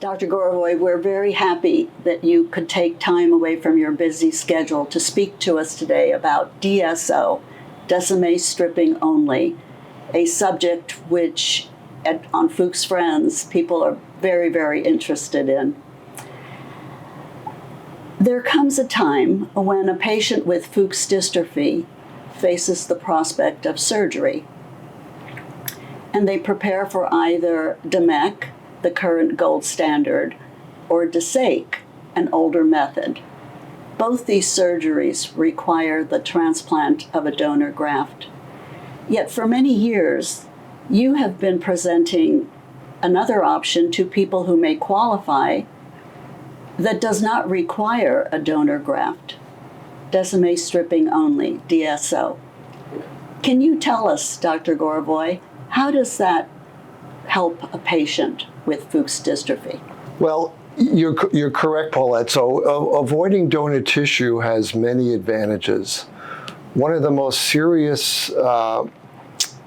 Dr. Gorovoy, we're very happy that you could take time away from your busy schedule to speak to us today about DSO, Descemet Stripping Only, a subject which on Fuchs Friends people are very, very interested in. There comes a time when a patient with Fuchs Dystrophy faces the prospect of surgery, and they prepare for either DMEC, the current gold standard, or DSO, an older method. Both these surgeries require the transplant of a donor graft. Yet for many years, you have been presenting another option to people who may qualify that does not require a donor graft, Descemet Stripping Only, DSO. Can you tell us, Dr. Gorovoy, how does that help a patient with Fuchs dystrophy? Well, you're correct, Paulette. So avoiding donor tissue has many advantages. One of the most serious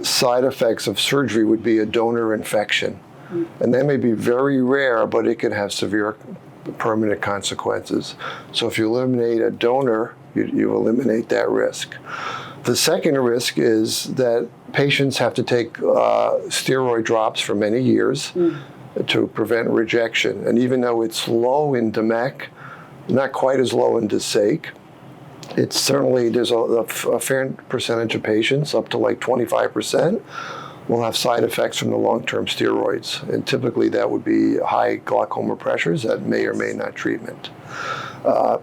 side effects of surgery would be a donor infection. And that may be very rare, but it can have severe permanent consequences. So if you eliminate a donor, you eliminate that risk. The second risk is that patients have to take steroid drops for many years to prevent rejection. And even though it's low in DMEC, not quite as low in DSO, it's certainly, there's a fair percentage of patients, up to like 25%, will have side effects from the long-term steroids. And typically that would be high glaucoma pressures that may or may not treatment.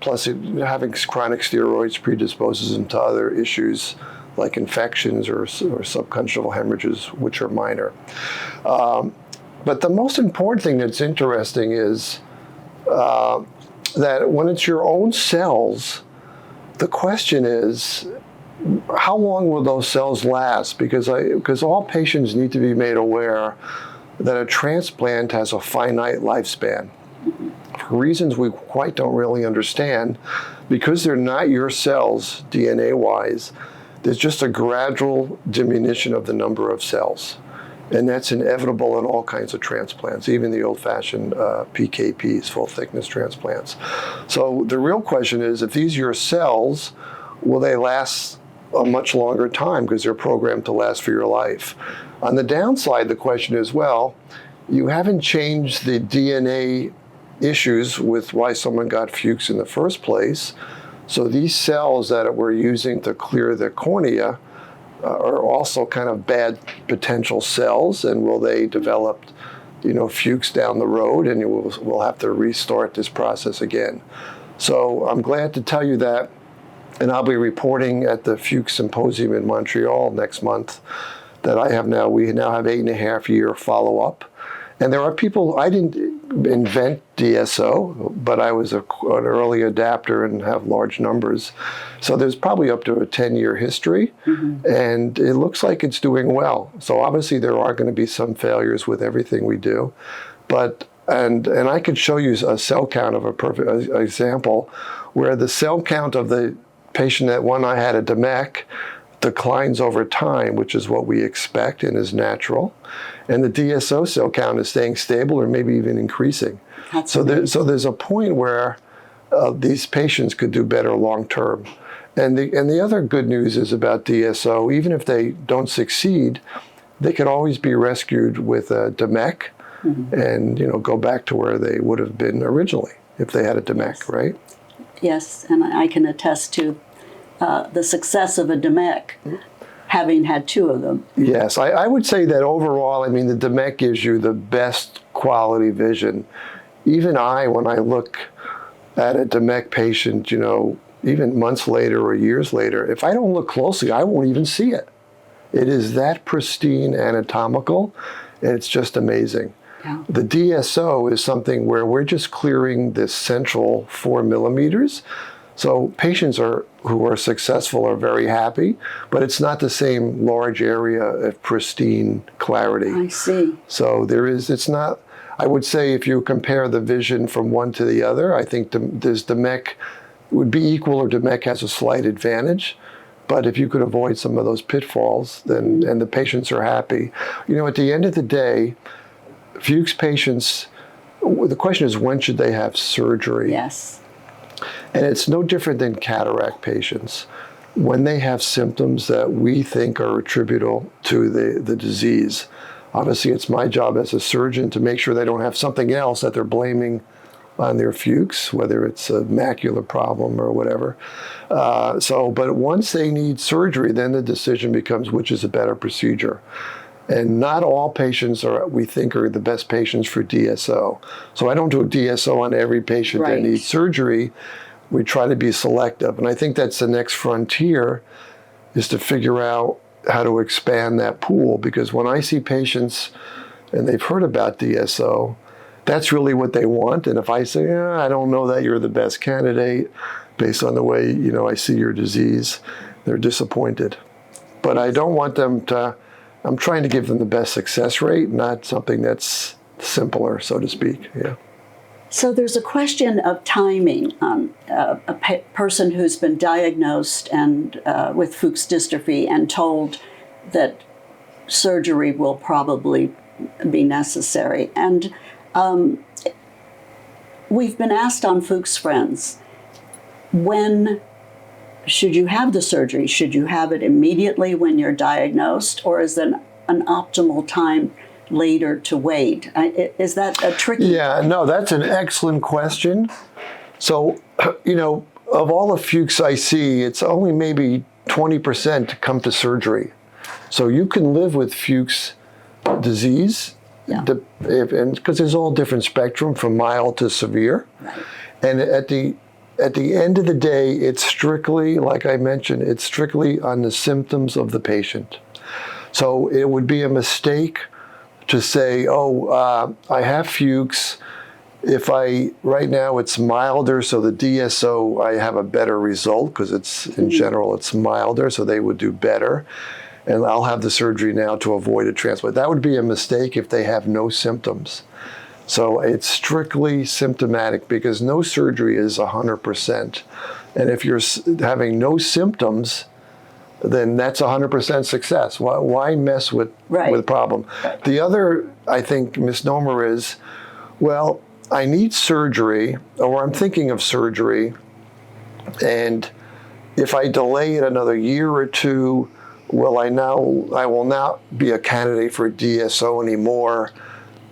Plus, having chronic steroids predisposes them to other issues like infections or subconjunctival hemorrhages, which are minor. But the most important thing that's interesting is that when it's your own cells, the question is, how long will those cells last? Because all patients need to be made aware that a transplant has a finite lifespan. For reasons we quite don't really understand, because they're not your cells DNA-wise, there's just a gradual diminution of the number of cells. And that's inevitable in all kinds of transplants, even the old-fashioned PKPs, full-thickness transplants. So the real question is, if these are your cells, will they last a much longer time because they're programmed to last for your life? On the downside, the question is, well, you haven't changed the DNA issues with why someone got Fuchs in the first place. So these cells that we're using to clear the cornea are also kind of bad potential cells, and will they develop, Fuchs down the road, and we'll have to restart this process again. So I'm glad to tell you that, and I'll be reporting at the Fuchs Symposium in Montreal next month that we now have 8.5-year follow-up. And there are people, I didn't invent DSO, but I was an early adapter and have large numbers. So there's probably up to a 10-year history, and it looks like it's doing well. So obviously there are going to be some failures with everything we do, and I could show you a cell count of a perfect example where the cell count of the patient that when I had a DMEC declines over time, which is what we expect and is natural. And the DSO cell count is staying stable or maybe even increasing. So there's a point where these patients could do better long term. And the other good news is about DSO, even if they don't succeed, they could always be rescued with a DMEC and go back to where they would have been originally if they had a DMEC, right? Yes, and I can attest to the success of a DMEC, having had 2 of them. Yes, I would say that overall, the DMEC gives you the best quality vision. Even when I look at a DMEC patient, even months later or years later, if I don't look closely, I won't even see it. It is that pristine anatomical, and it's just amazing. Yeah. The DSO is something where we're just clearing this central 4 millimeters. So patients who are successful are very happy, but it's not the same large area of pristine clarity. I see. So it's not, I would say if you compare the vision from one to the other, I think this DMEC would be equal, or DMEC has a slight advantage. But if you could avoid some of those pitfalls, then and the patients are happy. At the end of the day, Fuchs patients the question is, when should they have surgery? Yes. And it's no different than cataract patients. When they have symptoms that we think are attributable to the disease, obviously it's my job as a surgeon to make sure they don't have something else that they're blaming on their Fuchs, whether it's a macular problem or whatever. But once they need surgery, then the decision becomes which is a better procedure. And not all patients we think are the best patients for DSO. So I don't do a DSO on every patient that needs surgery. We try to be selective. And I think that's the next frontier, is to figure out how to expand that pool. Because when I see patients and they've heard about DSO, that's really what they want. And if I say, I don't know that you're the best candidate based on the way, I see your disease, they're disappointed. But I don't want them to, I'm trying to give them the best success rate, not something that's simpler, so to speak. Yeah. So there's a question of timing. A person who's been diagnosed and with Fuchs dystrophy and told that surgery will probably be necessary. And we've been asked on Fuchs Friends, when should you have the surgery? Should you have it immediately when you're diagnosed, or is there an optimal time later to wait? Is that a tricky? Yeah, no, that's an excellent question. So, of all the Fuchs I see, it's only maybe 20% to come to surgery. So you can live with Fuchs disease, because there's all different spectrum from mild to severe. Right. And at the end of the day, it's strictly, like I mentioned, it's strictly on the symptoms of the patient. So it would be a mistake to say, I have Fuchs. Right now it's milder, so the DSO, I have a better result because in general, it's milder, so they would do better. And I'll have the surgery now to avoid a transplant. That would be a mistake if they have no symptoms. So it's strictly symptomatic, because no surgery is 100%. And if you're having no symptoms, then that's 100% success. Why mess with the problem? Right. The other, I think, misnomer is, well, I need surgery, or I'm thinking of surgery, and if I delay it another year or two, I will not be a candidate for DSO anymore,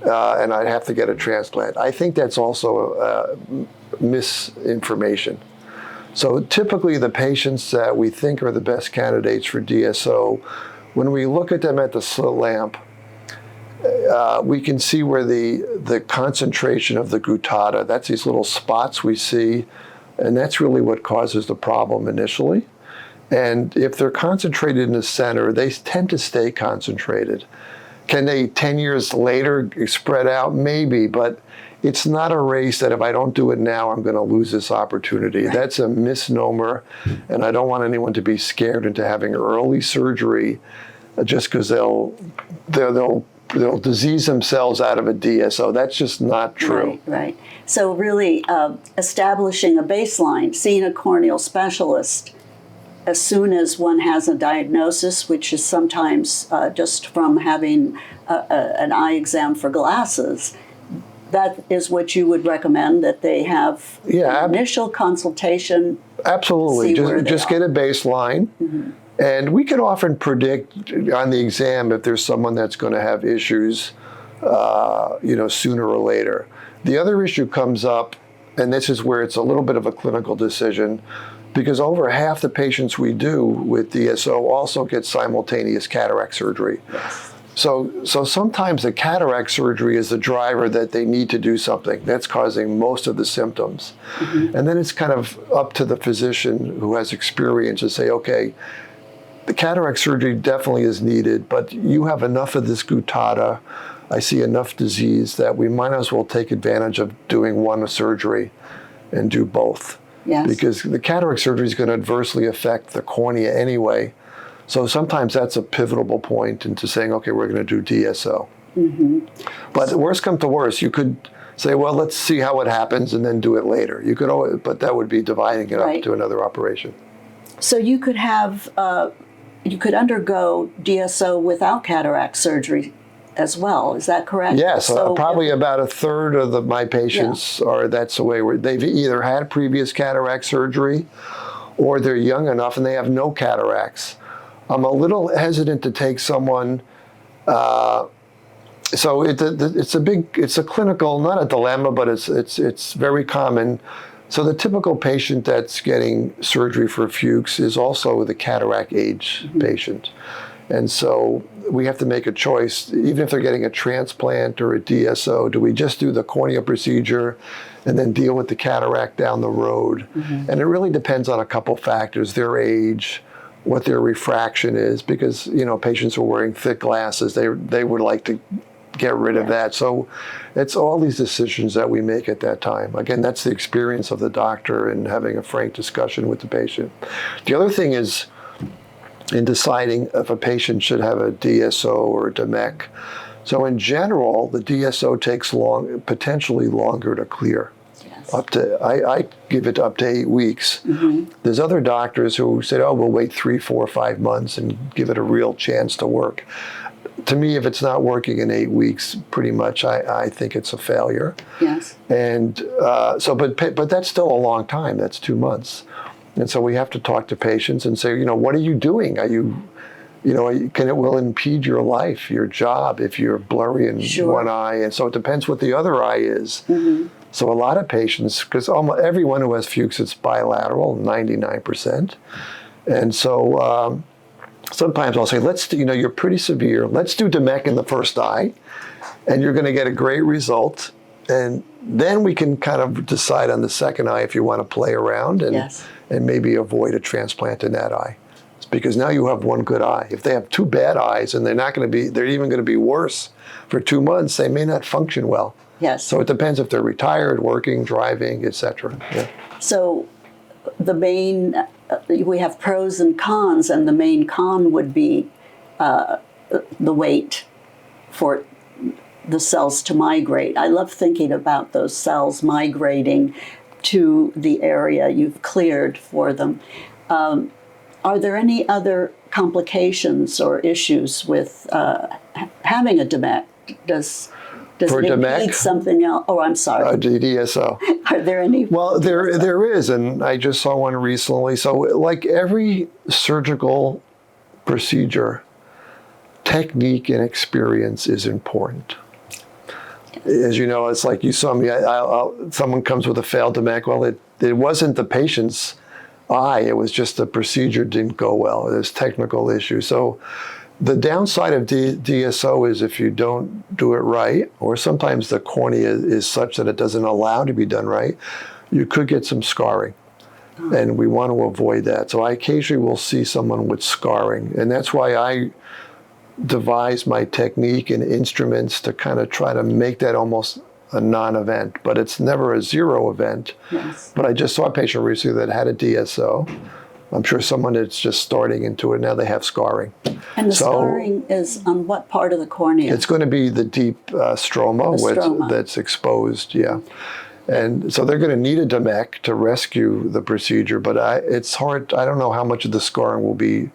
and I'd have to get a transplant. I think that's also misinformation. So typically the patients that we think are the best candidates for DSO, when we look at them at the slit lamp, we can see where the concentration of the gutata, that's these little spots we see, and that's really what causes the problem initially. And if they're concentrated in the center, they tend to stay concentrated. Can they 10 years later spread out? Maybe, but it's not a race that if I don't do it now, I'm going to lose this opportunity. Right. That's a misnomer, and I don't want anyone to be scared into having early surgery just because they'll disease themselves out of a DSO. That's just not true. Right. So really establishing a baseline, seeing a corneal specialist as soon as one has a diagnosis, which is sometimes just from having an eye exam for glasses, that is what you would recommend, that they have an initial consultation. Absolutely. Just get a baseline. Mm-hmm. And we can often predict on the exam if there's someone that's going to have issues, sooner or later. The other issue comes up, and this is where it's a little bit of a clinical decision, because over half the patients we do with DSO also get simultaneous cataract surgery. Yes. So sometimes the cataract surgery is the driver that they need to do something. That's causing most of the symptoms. Mm-hmm. And then it's kind of up to the physician who has experience to say, okay, the cataract surgery definitely is needed, but you have enough of this gutata, I see enough disease that we might as well take advantage of doing one surgery and do both. Yes. Because the cataract surgery is going to adversely affect the cornea anyway. So sometimes that's a pivotal point into saying, okay, we're going to do DSO. Mm-hmm. But worst come to worst, you could say, well, let's see how it happens and then do it later. You could always, but that would be dividing it up to another operation. So you could have, you could undergo DSO without cataract surgery as well. Is that correct? Yes, So probably about a third of my patients are, that's the way, where they've either had previous cataract surgery or they're young enough and they have no cataracts. I'm a little hesitant to take someone, so it's a clinical, not a dilemma, but it's very common. So the typical patient that's getting surgery for Fuchs is also the cataract age patient. And so we have to make a choice, even if they're getting a transplant or a DSO, do we just do the cornea procedure and then deal with the cataract down the road? And it really depends on a couple factors, their age, what their refraction is, because, you know, patients who are wearing thick glasses, they would like to get rid of that. So it's all these decisions that we make at that time. Again, that's the experience of the doctor and having a frank discussion with the patient. The other thing is, in deciding if a patient should have a DSO or a DMEC. So in general, the DSO takes potentially longer to clear. Yes. I give it up to 8 weeks. There's other doctors who said, oh, we'll wait 3, 4, 5 months and give it a real chance to work. To me, if it's not working in 8 weeks, pretty much, I think it's a failure. Yes. And but that's still a long time. That's 2 months. And so we have to talk to patients and say, you know, what are you doing? Are you, will impede your life, your job, if you're blurry in one eye. And so it depends what the other eye is. So a lot of patients, because almost everyone who has Fuchs, it's bilateral, 99%. And so sometimes I'll say, you're pretty severe. Let's do DMEC in the first eye, and you're going to get a great result. And then we can kind of decide on the second eye if you want to play around and maybe avoid a transplant in that eye. It's because now you have one good eye. If they have 2 bad eyes and they're even going to be worse for 2 months, they may not function well. Yes. So it depends if they're retired, working, driving, etc. Yeah. So the main, we have pros and cons, and the main con would be the wait for the cells to migrate. I love thinking about those cells migrating to the area you've cleared for them. Are there any other complications or issues with having a DMEC? Does for it DMEC? need something else? Oh, I'm sorry. DSO. Are there any? Well, there is, and I just saw one recently. So like every surgical procedure, technique and experience is important. As you know, it's like you saw me, someone comes with a failed DMEC. Well, it wasn't the patient's eye. It was just the procedure didn't go well. There's technical issues. So the downside of DSO is if you don't do it right, or sometimes the cornea is such that it doesn't allow to be done right, you could get some scarring. And we want to avoid that. So I occasionally will see someone with scarring. And that's why I devise my technique and instruments to kind of try to make that almost a non-event, but it's never a zero event. Yes. But I just saw a patient recently that had a DSO. I'm sure someone that's just starting into it, now they have scarring. And the scarring is on what part of the cornea? It's going to be the deep stroma, that's exposed, yeah. And so they're going to need a DMEC to rescue the procedure, but it's hard. I don't know how much of the scarring will be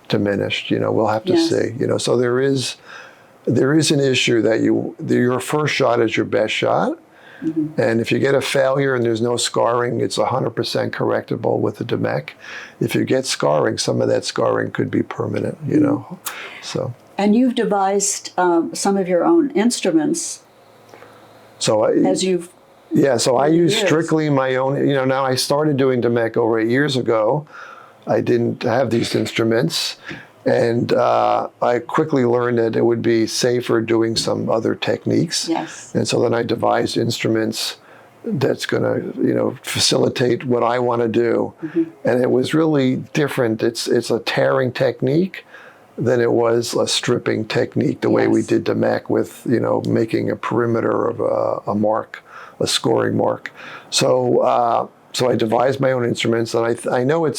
diminished. We'll have to see. So there is an issue that your first shot is your best shot, and if you get a failure and there's no scarring, it's 100% correctable with a DMEC. If you get scarring, some of that scarring could be permanent. So. And you've devised some of your own instruments. So I use strictly my own. Now I started doing DMEC over 8 years ago. I didn't have these instruments, and I quickly learned that it would be safer doing some other techniques. Yes. And so then I devised instruments that's going to, facilitate what I want to do. And it was really different. It's a tearing technique than it was a stripping technique, the way we did DMEC with, making a perimeter of a mark, a scoring mark. So I devised my own instruments, and I know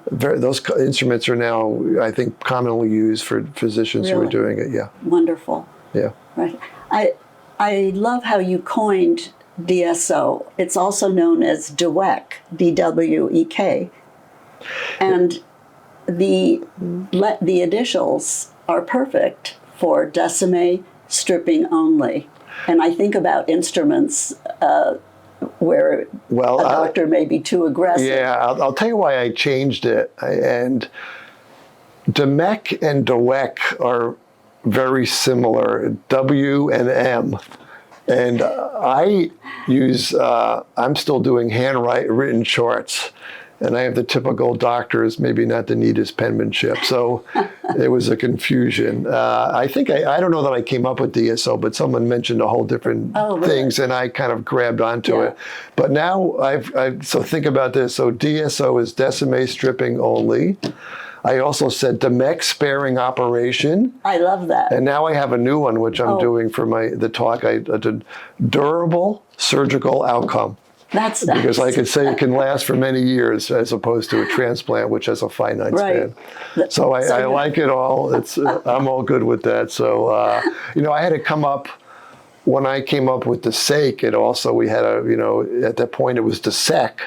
those instruments are now, I think, commonly used for physicians who are doing it. Yeah. Wonderful. Yeah. Right. I love how you coined DSO. It's also known as DWEK, D-W-E-K. And the initials are perfect for Descemet stripping only. And I think about instruments where a doctor may be too aggressive. Yeah, I'll tell you why I changed it. And DMEC and DWEC are very similar, W and M. And I use, I'm still doing handwritten charts. And I have the typical doctors, maybe not the neatest penmanship. So it was a confusion. I think, I don't know that I came up with DSO, but someone mentioned a whole different things and I kind of grabbed onto it. But now so think about this. So DSO is Descemet Stripping Only. I also said DMEC sparing operation. I love that. And now I have a new one, which I'm doing for the talk. I did durable surgical outcome. That's nice. Because I could say it can last for many years as opposed to a transplant, which has a finite span. So I like it all. I'm all good with that. So, I had to come up, when I came up with the sake, it also, we had at that point it was the sec.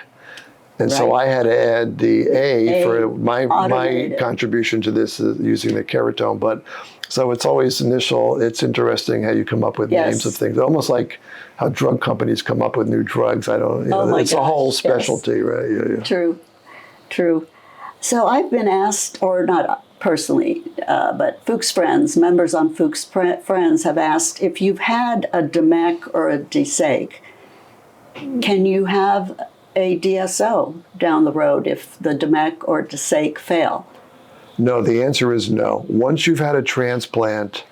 And so I had to add the A for my contribution to this using the keratome. But so it's always initial. It's interesting how you come up with names of things. Almost like how drug companies come up with new drugs. It's a whole specialty, right? Yeah. True. So I've been asked, or not personally, but Fuchs Friends, members on Fuchs Friends have asked, if you've had a DMEC or a DSEC, can you have a DSO down the road if the DMEC or DSEC fail? No, the answer is no. Once you've had a transplant,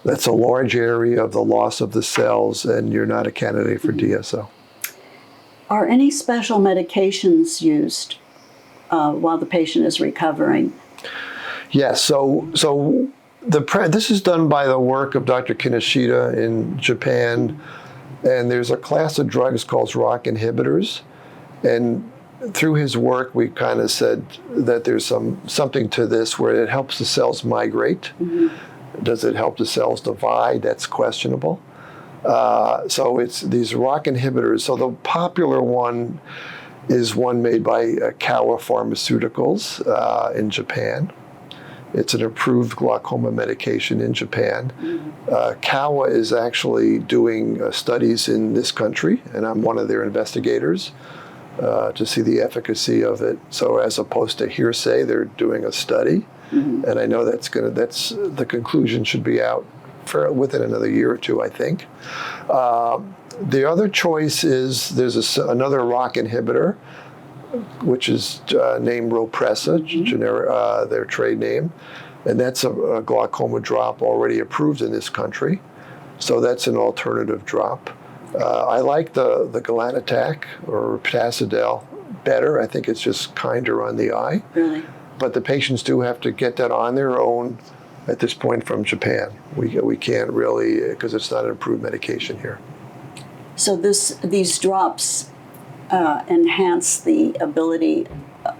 that's a large area of the loss of the cells, and you're not a candidate for DSO. Are any special medications used while the patient is recovering? Yes. So this is done by the work of Dr. Kinoshita in Japan, and there's a class of drugs called ROCK inhibitors. And through his work, we kind of said that there's something to this where it helps the cells migrate. Does it help the cells divide? That's questionable. So it's these ROCK inhibitors. So the popular one is one made by Kawa Pharmaceuticals in Japan. It's an approved glaucoma medication in Japan. Kawa is actually doing studies in this country, and I'm one of their investigators. To see the efficacy of it. So as opposed to hearsay, they're doing a study. And I know that's the conclusion should be out within another year or two, I think. The other choice is there's another ROCK inhibitor, which is named Ropressa, generic, their trade name. And that's a glaucoma drop already approved in this country. So that's an alternative drop. I like the Galantac or Patacidel better. I think it's just kinder on the eye. Really? But the patients do have to get that on their own at this point from Japan. We can't really, because it's not an approved medication here. So these drops enhance the ability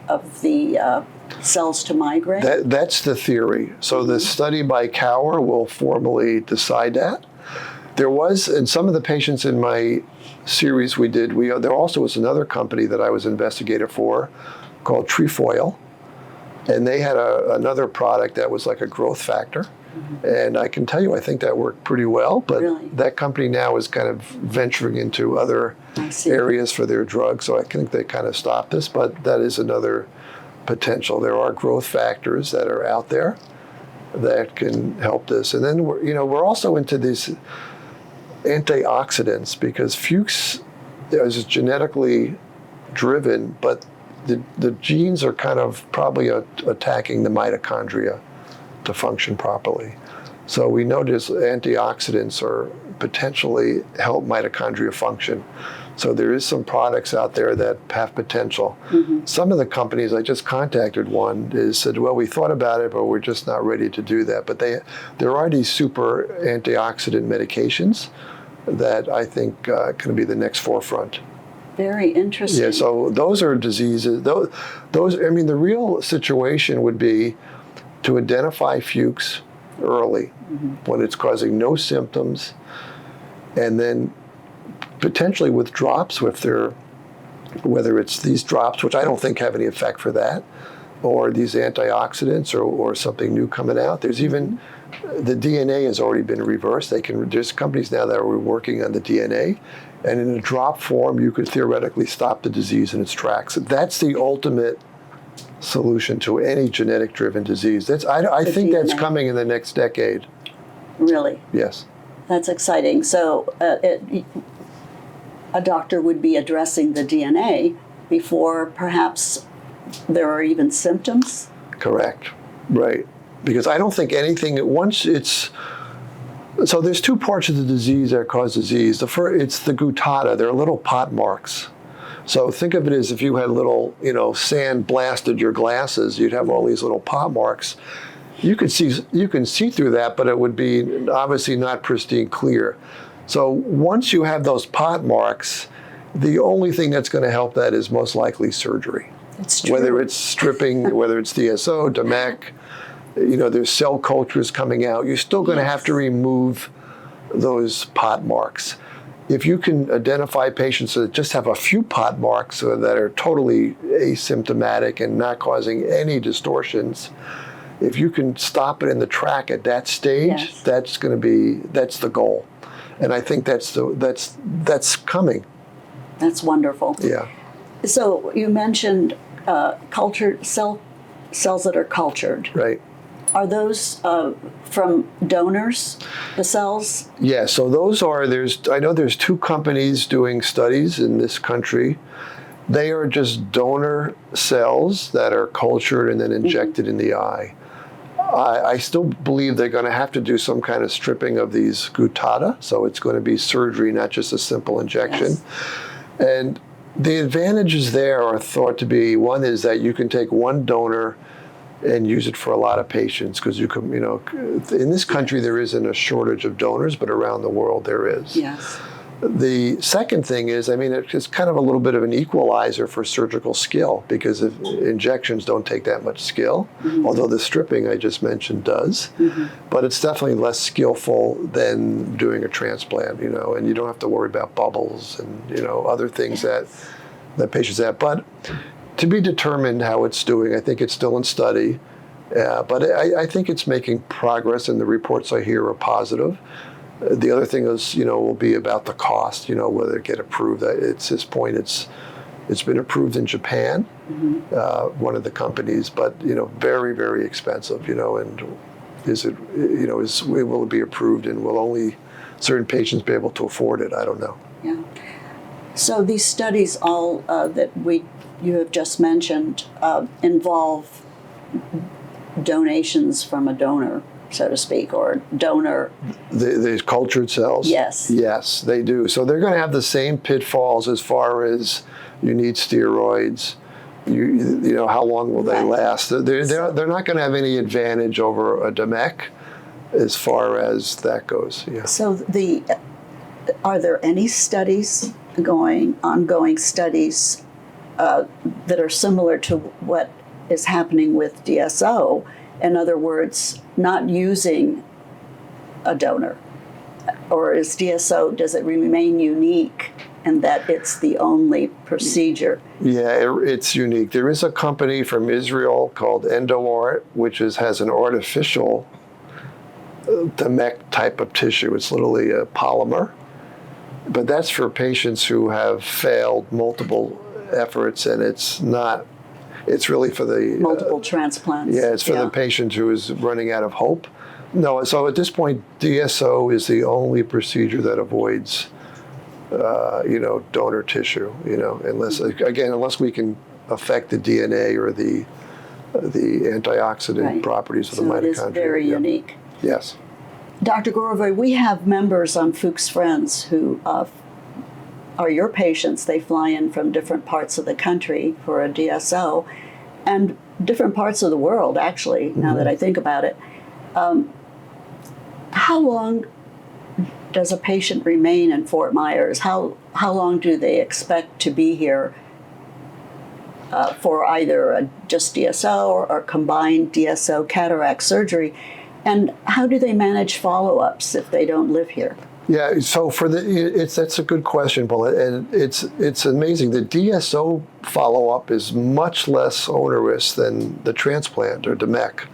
of the cells to migrate? That's the theory. So the study by Kaur will formally decide that. There was, and some of the patients in my series we did, there also was another company that I was investigator for called Trefoil, and they had another product that was like a growth factor. And I can tell you, I think that worked pretty well, but that company now is kind of venturing into other areas for their drugs, so I think they kind of stopped this, but that is another potential. There are growth factors that are out there that can help this. And then we're also into these antioxidants, because Fuchs is genetically driven, but the genes are kind of probably attacking the mitochondria to function properly. So we notice antioxidants are potentially help mitochondria function. So there is some products out there that have potential. Some of the companies, I just contacted one, said, well, we thought about it, but we're just not ready to do that. But there are these super antioxidant medications that I think can be the next forefront. Very interesting. Yeah, so those are diseases. Those. I mean, the real situation would be to identify Fuchs early when it's causing no symptoms, and then potentially with drops, whether it's these drops, which I don't think have any effect for that, or these antioxidants or something new coming out. There's even, the DNA has already been reversed. There's companies now that are working on the DNA, and in a drop form, you could theoretically stop the disease in its tracks. That's the ultimate solution to any genetic-driven disease. I think that's coming in the next decade. Really? Yes. That's exciting. So a doctor would be addressing the DNA before perhaps there are even symptoms? Correct. Right. Because I don't think anything, so there's two parts of the disease that cause disease. The first, it's the guttata. They're little pot marks. So think of it as if you had little, sand blasted your glasses, you'd have all these little pot marks. You can see through that, but it would be obviously not pristine clear. So once you have those pot marks, the only thing that's going to help that is most likely surgery. It's true. Whether it's stripping, whether it's DSO, DMEC, there's cell cultures coming out. You're still going to have to remove those pot marks. If you can identify patients that just have a few pot marks that are totally asymptomatic and not causing any distortions, if you can stop it in the track at that stage, that's the goal. And I think that's coming. That's wonderful. Yeah. So you mentioned cultured cells that are cultured. Right. Are those from donors, the cells? Yeah, so those are, I know there's two companies doing studies in this country. They are just donor cells that are cultured and then injected in the eye. I still believe they're going to have to do some kind of stripping of these guttata, so it's going to be surgery, not just a simple injection. Yes. And the advantages there are thought to be, one is that you can take one donor and use it for a lot of patients, because you can, in this country there isn't a shortage of donors, but around the world there is. Yes. The second thing is, it's kind of a little bit of an equalizer for surgical skill, because if injections don't take that much skill, although the stripping I just mentioned does, but it's definitely less skillful than doing a transplant, and you don't have to worry about bubbles and, other things that patients have. But to be determined how it's doing. I think it's still in study, but I think it's making progress, and the reports I hear are positive. The other thing is, will be about the cost, whether it get approved. It's this point, it's been approved in Japan, one of the companies, but, very, very expensive, and will it be approved, and will only certain patients be able to afford it? I don't know. Yeah. So these studies all that you have just mentioned involve donations from a donor, so to speak, or donor. The cultured cells? Yes. Yes, they do. So they're going to have the same pitfalls as far as you need steroids. How long will they last? They're not going to have any advantage over a DMEC as far as that goes. Yeah. So are there any studies ongoing studies that are similar to what is happening with DSO? In other words, not using a donor? Or is DSO, does it remain unique in that it's the only procedure? Yeah, it's unique. There is a company from Israel called EndoArt, which has an artificial DMEC type of tissue. It's literally a polymer. But that's for patients who have failed multiple efforts, and it's really for the multiple transplants. Yeah, it's for the patient who is running out of hope. No, so at this point, DSO is the only procedure that avoids, donor tissue. Unless we can affect the DNA or the antioxidant properties of the mitochondria. So it is very unique. Yes. Dr. Gorovoy, we have members on Fuchs Friends who are your patients. They fly in from different parts of the country for a DSO, and different parts of the world, actually, now that I think about it. How long does a patient remain in Fort Myers? How long do they expect to be here for either just DSO or combined DSO cataract surgery? And how do they manage follow-ups if they don't live here? Yeah, so that's a good question, Paul, and it's amazing. The DSO follow-up is much less onerous than the transplant or DMEC.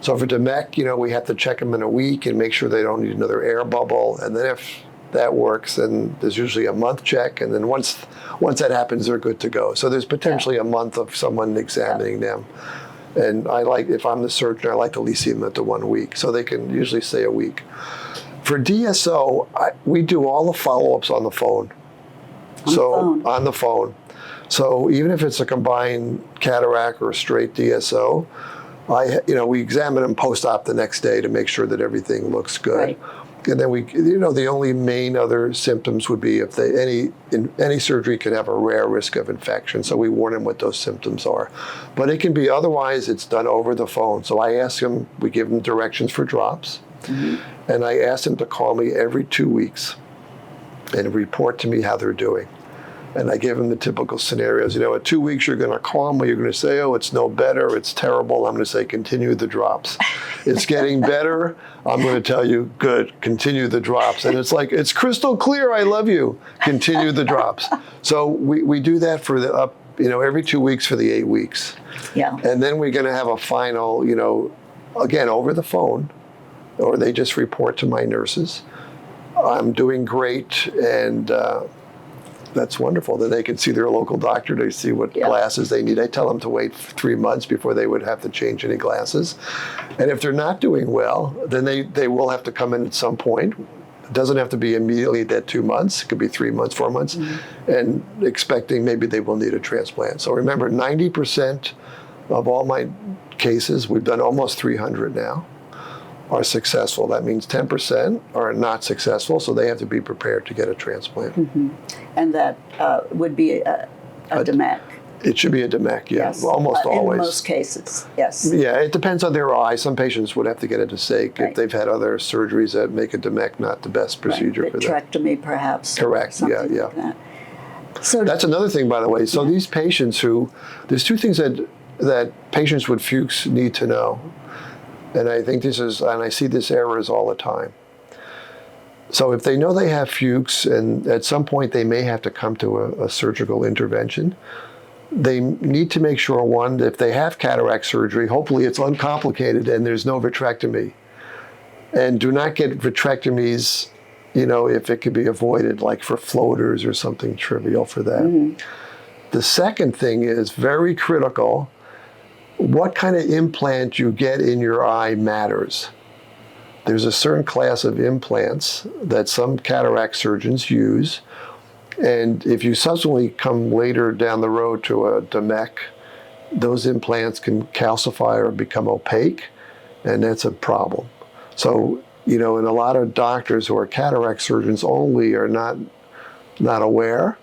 So for DMEC, we have to check them in a week and make sure they don't need another air bubble, and then if that works, then there's usually a month check, and then once that happens, they're good to go. So there's potentially a month of someone examining them. And if I'm the surgeon, I like to at least see them at the 1 week, so they can usually stay a week. For DSO, we do all the follow-ups on the phone. On the phone. So even if it's a combined cataract or a straight DSO, we examine them post-op the next day to make sure that everything looks good. Right. And then the only main other symptoms would be if any surgery could have a rare risk of infection. So we warn them what those symptoms are. But it can be otherwise, it's done over the phone. So we give them directions for drops. Mm-hmm. And I ask them to call me every 2 weeks and report to me how they're doing. And I give them the typical scenarios. At 2 weeks, you're going to call me. You're going to say, oh, it's no better. It's terrible. I'm going to say, continue the drops. It's getting better. I'm going to tell you, good, continue the drops. And it's like, it's crystal clear. I love you. Continue the drops. So we do that for every 2 weeks for the 8 weeks. Yeah. And then we're going to have a final, again, over the phone, or they just report to my nurses. I'm doing great, and that's wonderful. Then they can see their local doctor to see what glasses they need. I tell them to wait 3 months before they would have to change any glasses. And if they're not doing well, then they will have to come in at some point. It doesn't have to be immediately at 2 months. It could be 3 months, 4 months, and expecting maybe they will need a transplant. So remember, 90% of all my cases, we've done almost 300 now, are successful. That means 10% are not successful, so they have to be prepared to get a transplant. Mm-hmm. And that would be a DMEC. It should be a DMEC, yeah, yes. almost always. In most cases, yes. Yeah, it depends on their eye. Some patients would have to get a DSEC if they've had other surgeries that make a DMEC not the best procedure for them. Vitrectomy, perhaps. Correct, yeah. Like that. So that's another thing, by the way. So these patients there's two things that patients with Fuchs need to know. And I think and I see this errors all the time. So if they know they have Fuchs, and at some point they may have to come to a surgical intervention, they need to make sure, one, if they have cataract surgery, hopefully it's uncomplicated and there's no vitrectomy. And do not get vitrectomies, if it could be avoided, like for floaters or something trivial for that. Mm-hmm. The second thing is very critical. What kind of implant you get in your eye matters. There's a certain class of implants that some cataract surgeons use, and if you subsequently come later down the road to a DMEC, those implants can calcify or become opaque, and that's a problem. So, and a lot of doctors who are cataract surgeons only are not aware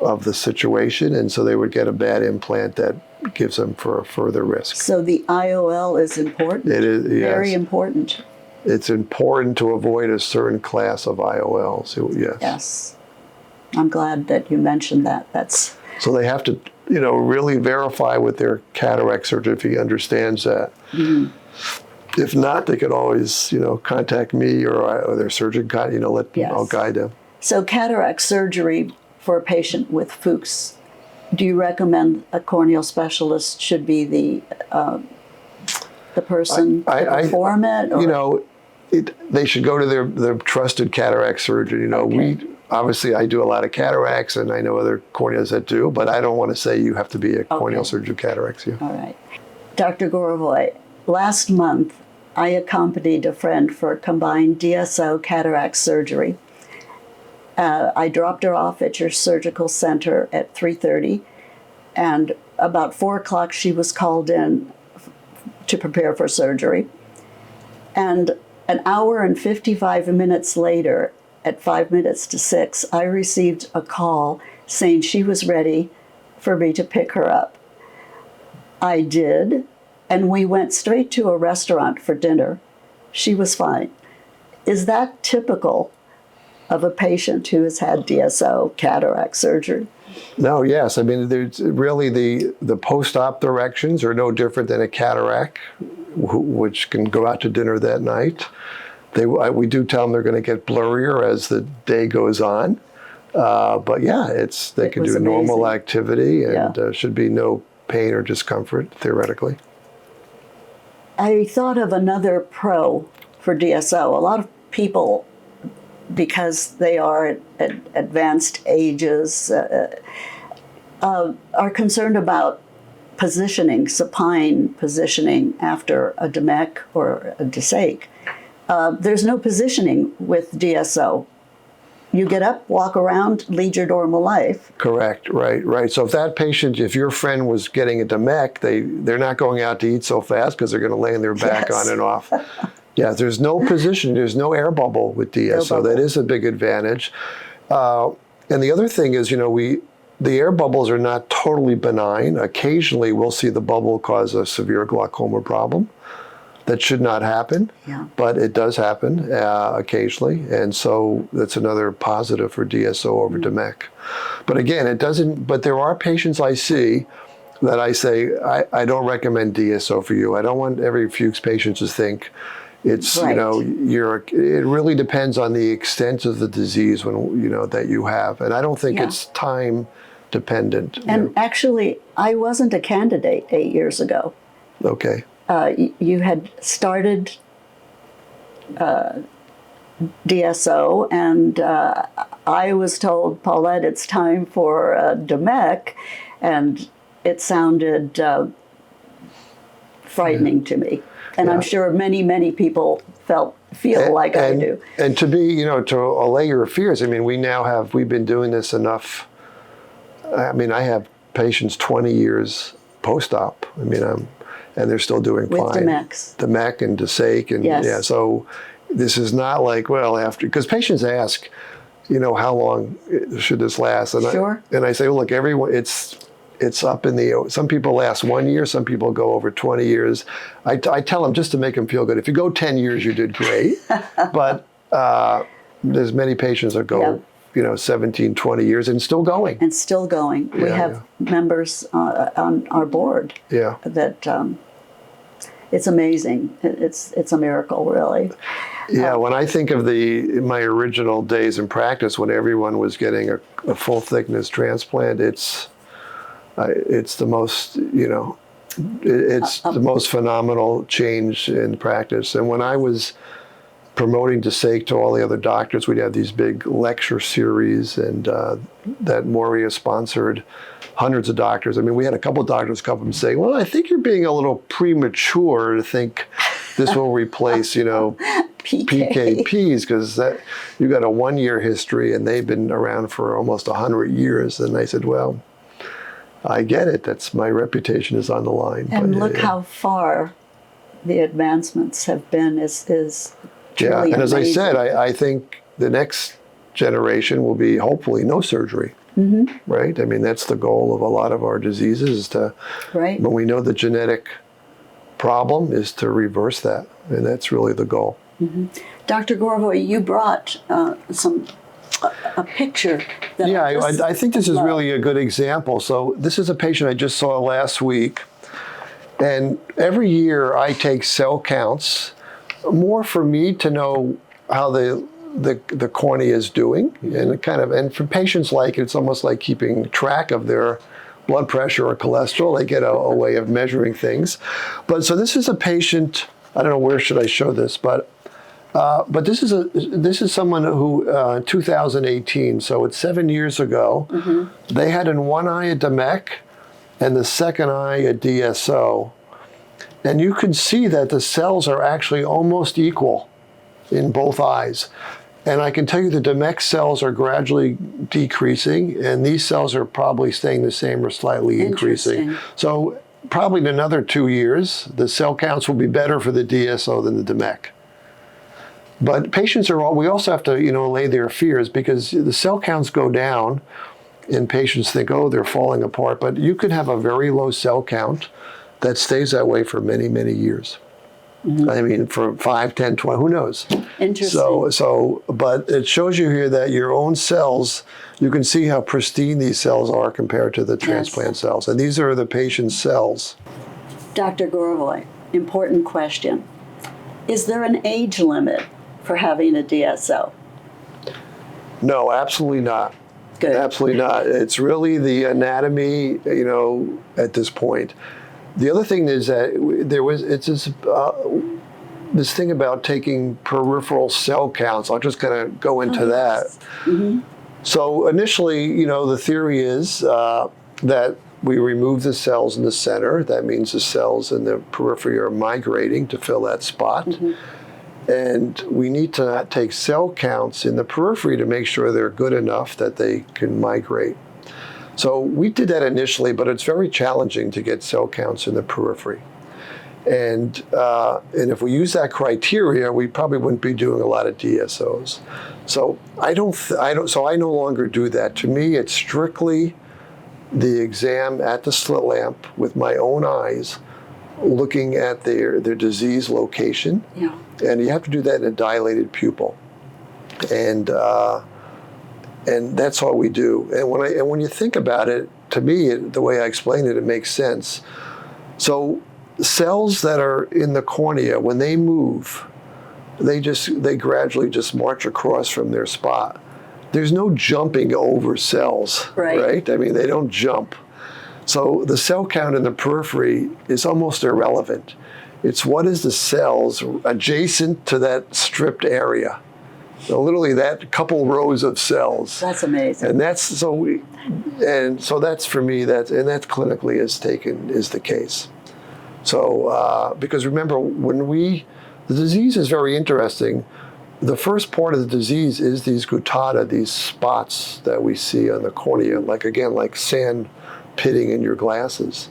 of the situation, and so they would get a bad implant that gives them for a further risk. So the IOL is important? It is, yes. Very important. It's important to avoid a certain class of IOLs, yes. Yes. I'm glad that you mentioned that. So they have to, really verify with their cataract surgeon if he understands that. Mm-hmm. If not, they could always, contact me or their surgeon, I'll guide them. So cataract surgery for a patient with Fuchs, do you recommend a corneal specialist should be the person to perform it? Or? They should go to their trusted cataract surgeon. Obviously I do a lot of cataracts, and I know other corneas that do, but I don't want to say you have to be a corneal surgeon of cataracts. Yeah. All right. Dr. Gorovoy, last month I accompanied a friend for combined DSO cataract surgery. I dropped her off at your surgical center at 3:30, and about 4 o'clock she was called in to prepare for surgery. And an hour and 55 minutes later, at 5 minutes to 6, I received a call saying she was ready for me to pick her up. I did, and we went straight to a restaurant for dinner. She was fine. Is that typical of a patient who has had DSO cataract surgery? No, yes. There's really the post-op directions are no different than a cataract, which can go out to dinner that night. we do tell them they're going to get blurrier as the day goes on. But yeah, they can do normal activity, and should be no pain or discomfort, theoretically. I thought of another pro for DSO. A lot of people, because they are at advanced ages, are concerned about positioning, supine positioning after a DMEC or a DSAIC. There's no positioning with DSO. You get up, walk around, lead your normal life. Correct, right. So if that patient, if your friend was getting a DMEC, they're not going out to eat so fast because they're going to lay in their back on and off. Yeah, there's no position, there's no air bubble with DSO. That is a big advantage. And the other thing is, the air bubbles are not totally benign. Occasionally, we'll see the bubble cause a severe glaucoma problem. That should not happen, but it does happen occasionally, and so that's another positive for DSO over DMEC. But again, it doesn't. But there are patients I see that I say I don't recommend DSO for you. I don't want every Fuchs patient to think it's it really depends on the extent of the disease that you have, and I don't think it's time dependent. And actually, I wasn't a candidate 8 years ago. Okay. You had started DSO, and I was told, Paulette, it's time for DMEC, and it sounded frightening to me. And I'm sure many, many people feel like I do. And to be, to allay your fears, we've been doing this enough. I have patients 20 years post-op. And they're still doing fine. With DMECs. DMEC and DSAIC, and so this is not like, because patients ask, how long should this last? And I say, well, look, everyone, it's up in the, some people last 1 year, some people go over 20 years. I tell them just to make them feel good. If you go 10 years, you did great, but there's many patients that go 17, 20 years and still going. And still going. We have members on our board that it's amazing. It's a miracle, really. Yeah, when I think of my original days in practice when everyone was getting a full thickness transplant, it's the most, it's the most phenomenal change in practice. And when I was promoting DSAIC to all the other doctors, we'd have these big lecture series, and that Moria sponsored hundreds of doctors. We had a couple of doctors come up and say, well, I think you're being a little premature to think this will replace, PKPs, because you got a 1 year history and they've been around for almost 100 years. And I said, well, I get it. That's my reputation is on the line. And look how far the advancements have been is truly and as amazing. I said, I think the next generation will be hopefully no surgery. Right? That's the goal of a lot of our diseases is to, when we know the genetic problem, is to reverse that. And that's really the goal. Dr. Gorovoy, you brought a picture. That I think this is really a good example. So this is a patient I just saw last week. And every year I take cell counts, more for me to know how the cornea is doing, and for patients it's almost like keeping track of their blood pressure or cholesterol. They get a way of measuring things. But so this is a patient. I don't know where should I show this, but this is someone who 2018. So it's 7 years ago. They had in one eye a DMEC, and the second eye a DSO, and you can see that the cells are actually almost equal in both eyes. And I can tell you the DMEC cells are gradually decreasing, and these cells are probably staying the same or slightly increasing. So probably in another 2 years, the cell counts will be better for the DSO than the DMEC. But patients we also have to, allay their fears, because the cell counts go down, and patients think, oh, they're falling apart. But you could have a very low cell count that stays that way for many, many years. For 5, 10, 20, who knows? Interesting. But it shows you here that your own cells, you can see how pristine these cells are compared to the transplant cells. And these are the patient's cells. Dr. Gorovoy, important question. Is there an age limit for having a DSO? No, absolutely not. Good. Absolutely not. It's really the anatomy, at this point. The other thing is that this thing about taking peripheral cell counts. I'll just kind of go into that. Mm-hmm. So initially, the theory is that we remove the cells in the center. That means the cells in the periphery are migrating to fill that spot. Mm-hmm. And we need to take cell counts in the periphery to make sure they're good enough that they can migrate. So we did that initially, but it's very challenging to get cell counts in the periphery. And if we use that criteria, we probably wouldn't be doing a lot of DSOs. So so I no longer do that. To me, it's strictly the exam at the slit lamp with my own eyes, looking at their disease location. Yeah. And you have to do that in a dilated pupil. And that's all we do. And when you think about it, to me, the way I explain it, it makes sense. So cells that are in the cornea, when they move, they gradually just march across from their spot. There's no jumping over cells, right? I mean, they don't jump. So the cell count in the periphery is almost irrelevant. It's what is the cells adjacent to that stripped area. So literally that couple rows of cells. That's amazing. And that's so that's for me, that clinically is the case. So because remember, the disease is very interesting. The first part of the disease is these guttata, these spots that we see on the cornea, like sand pitting in your glasses.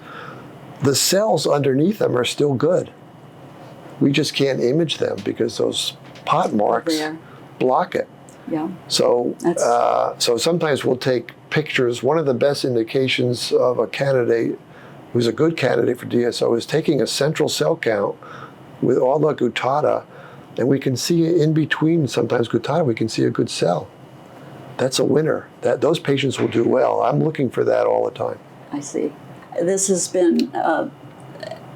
The cells underneath them are still good. We just can't image them because those pot marks block it. Yeah. So sometimes we'll take pictures. One of the best indications of a candidate who's a good candidate for DSO is taking a central cell count with all the guttata, and we can see in between sometimes guttata, we can see a good cell. That's a winner. Those patients will do well. I'm looking for that all the time. I see. This has been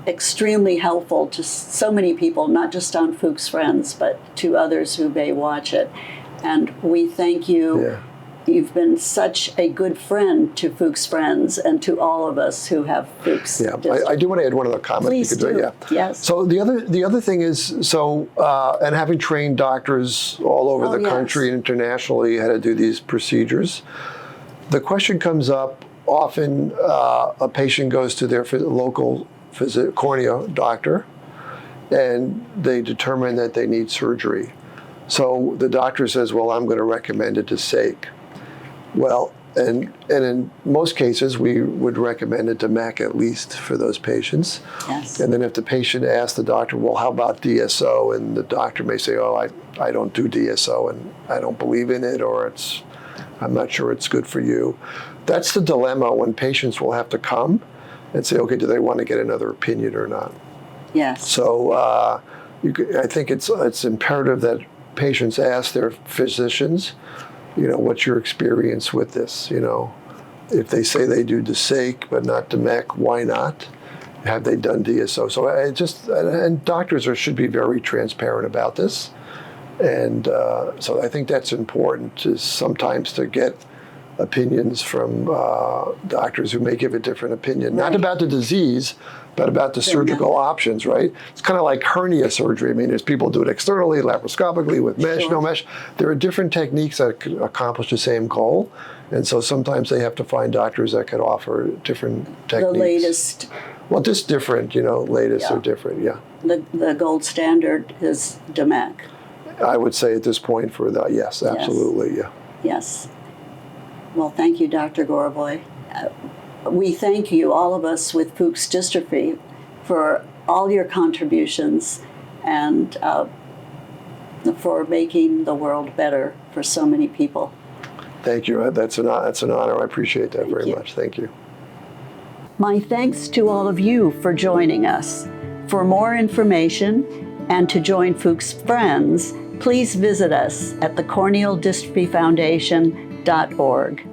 extremely helpful to so many people, not just on Fuchs Friends, but to others who may watch it. And we thank you. Yeah. You've been such a good friend to Fuchs Friends and to all of us who have Fuchs. Yeah, I do want to add one other comment. Please do. Yeah. Yes. So the other thing is, and having trained doctors all over the country and internationally how to do these procedures, the question comes up often. A patient goes to their local cornea doctor, and they determine that they need surgery. So the doctor says, well, I'm going to recommend a DSO. Well, and in most cases, we would recommend a DMEC at least for those patients. Yes. And then if the patient asks the doctor, well, how about DSO? And the doctor may say, oh, I don't do DSO, and I don't believe in it, or I'm not sure it's good for you. That's the dilemma when patients will have to come and say, okay, do they want to get another opinion or not? Yes. So I think it's imperative that patients ask their physicians, what's your experience with this? If they say they do DSO but not DMEC, why not? Have they done DSO? So and doctors should be very transparent about this. And so I think that's important, sometimes to get opinions from doctors who may give a different opinion, not about the disease, but about the surgical options, right? It's kind of like hernia surgery. I mean, there's people do it externally, laparoscopically, with mesh, no mesh. There are different techniques that can accomplish the same goal. And so sometimes they have to find doctors that can offer different techniques. The latest. Well, just different, latest or different, yeah. The gold standard is DMEC. I would say at this point for that, yes, absolutely, yeah. Yes. Well, thank you, Dr. Gorovoy. We thank you, all of us with Fuchs Dystrophy, for all your contributions and for making the world better for so many people. Thank you. That's an honor. I appreciate that very much. Thank you. My thanks to all of you for joining us. For more information and to join Fuchs Friends, please visit us at thecornealdystrophyfoundation.org.